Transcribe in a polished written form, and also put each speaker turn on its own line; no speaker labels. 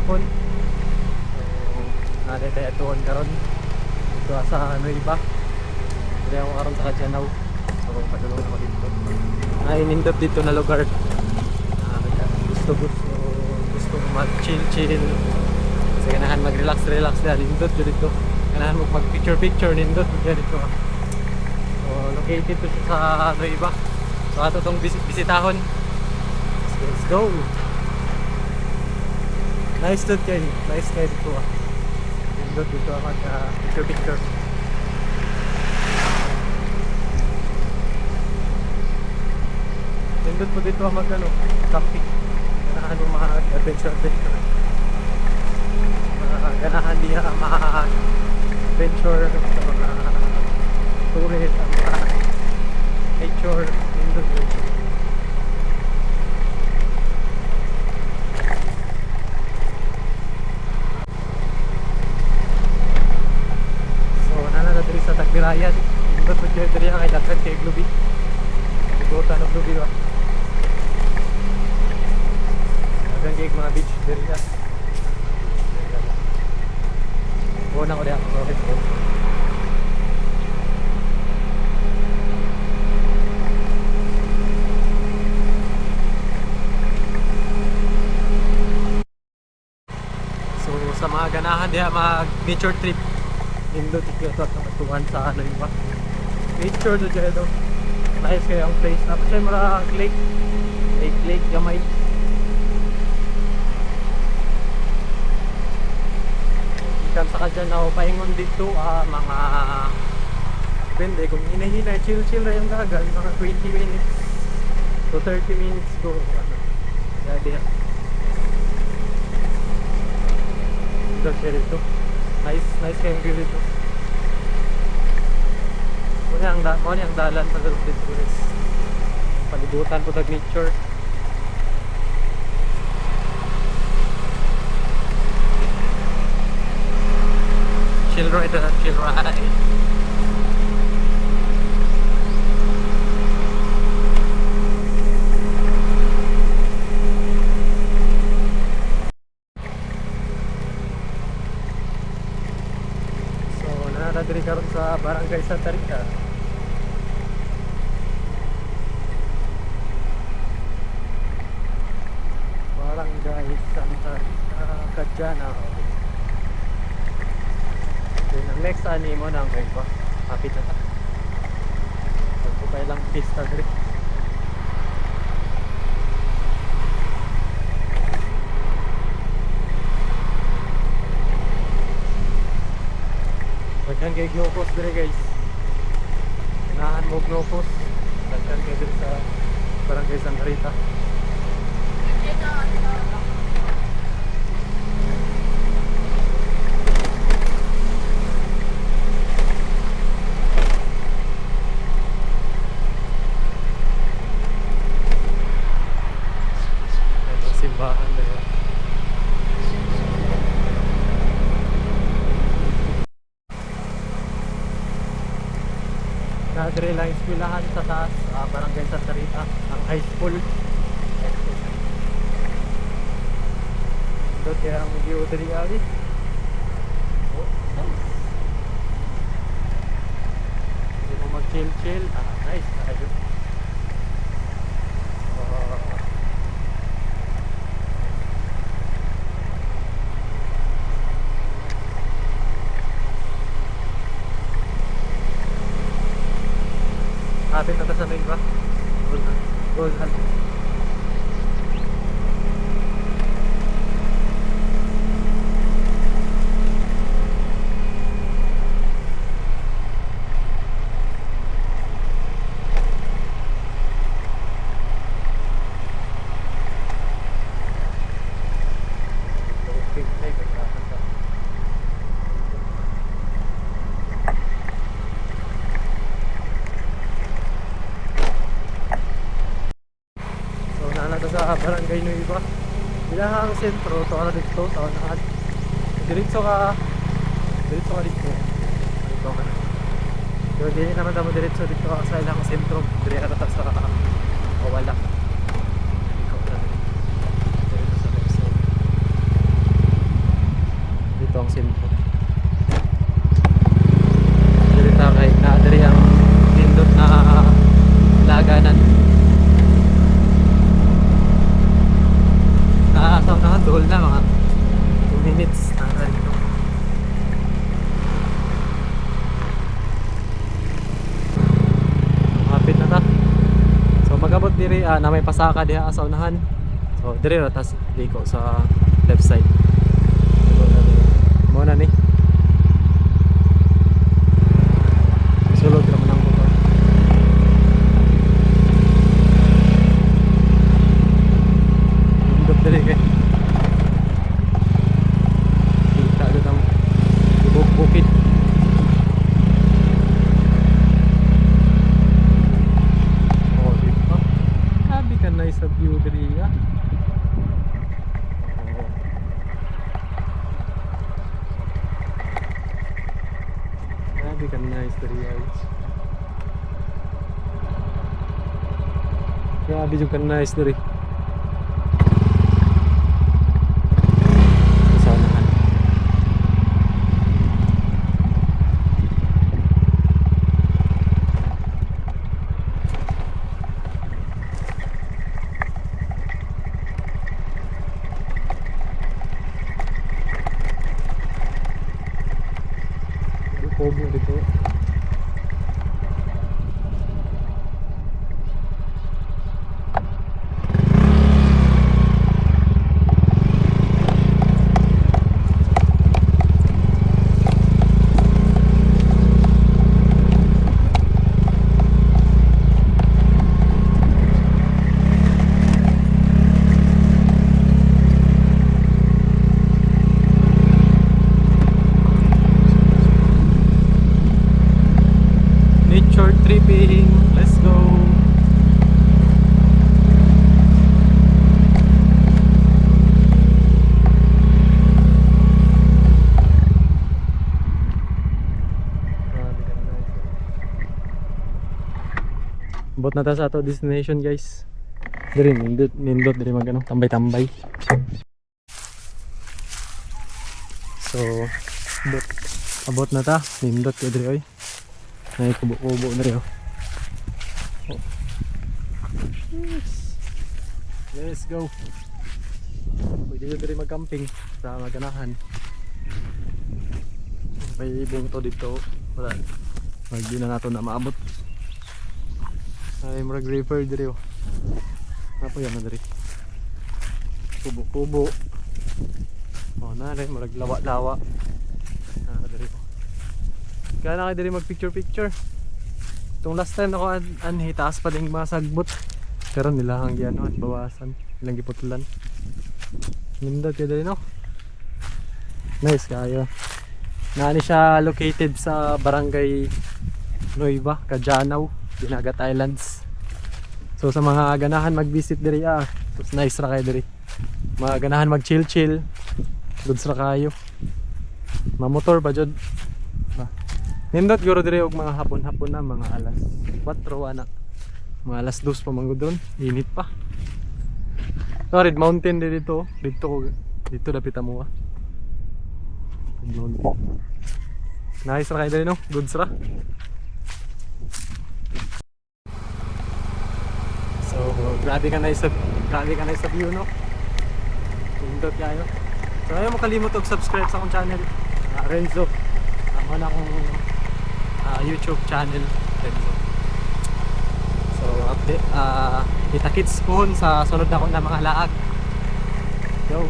hapon. So naday tuon karon dito sa Nueva. Dili ako karon sa Kajanaw. So padulong ako dito. Nainindot dito na lugar. Gusto mag chill kasi ganahan mag relax na nindot dito. Ganahan mo mag picture nindot dito. So located to sa Nueva. So ato tong bisitahon. Let's go. Nice kayo dito nindot dito mag picture. Nindot po dito mag camping. Ganahan mo mga adventure. Ganahan diya mga adventure sa mga tourist, mga nature, nindot dito. So nana diri sa Tagbilayan. Nindot po diri kay daghan kay Globi. Ibutan og Globi ba. Kaya mga beach diri na. Una ko diyan, okay po. So sa mga ganahan diya mag nature trip, nindot ito at matuwan sa ano yung nature do dyan ito. Nice kaya ang place. Tapos siya mga lake gamay. Ikan sa Kajanaw paingon dito mga depende kung hinahinay chill na yung gagal mga 20 minutes to 30 minutes go there. Dito nice kayong view dito. Muna ang dalan pa dito guys. Palibutan po ng nature. Chill ride. So, nanadiri karon sa Barangay Santa Rita. Barangay Santa Rita, Kajanaw. Ang next ani mo na ang ba? Kapit na ta. Ito pa ilang pista diri. Daghan kay glocos diri guys. Ganahan mo glocos. Daghan kay diri sa Barangay Santa Rita. Simbahan na nadre lang eskwelahan sa taas Barangay Santa Rita ang high school. Doon kaya ang view dali ali. Nice. Hindi mo mag chill nice ayun. Kapit na sa main ba? Gold. Sa Barangay Nueva. Bilang ang sentro, to dito, sa unahan. Diretso ka dito. Dito ka na. Pero hindi naman tamo diretso dito ka sa ilang sentro. Diretso ka sa wala. Ikaw na dito sa left side. na may pasaka diha sa unahan. So dire ra tas liko sa left side. Mo na ni. Sulod ra man ang motor. Dugdog dire kay. Kita gud ang bukid. Oh, dito. Sabi ka na sa view dire ya. Grabe ka nice diri guys. Grabe yung ka nice diri. Sanahan. Pogo dito. Nature tripping, let's go. Bot na ta sa ato destination guys. Diri nindot diri magano tambay-tambay. So abot na ta, nindot ka diri oy. Ay kubo-kubo na rin. Oh. Yes. Let's go. Pwede nyo rin mag-camping sa maganahan. May ibong to dito. Wala. Hindi na nato na maabot. Ay marag river dito. Ano yan na dito? Kubo-kubo. O na rin marag lawa-lawa. Dito. Kaya na kayo dali mag picture. Itong last time ako hitaas pa din mga sagbot. Pero nilahang yan at bawasan. Ilang giputulan. Nindot kayo dali no. Nice kayo. Naani siya located sa barangay Nueva, Cajanaw, Dinagat Islands. So sa mga ganahan mag-visit diri Tapos nice ra kayo diri. Mga ganahan mag-chill. Goods ra kayo. Mamotor pa jud. Nindot guro dire og mga hapon-hapon na mga alas 4 anak. Mga alas 2 pa man gud ron, init pa. Red Mountain dito. Dito dapit mo Red Mountain. Nice ra kay dire no, goods ra. So, grabe ka na sa view no. Nindot kayo. So, ayaw mo kalimot og subscribe sa akong channel, Renzo. Ako na akong YouTube channel. So update kita-kits po sa sunod na ko na mga laag. Yo.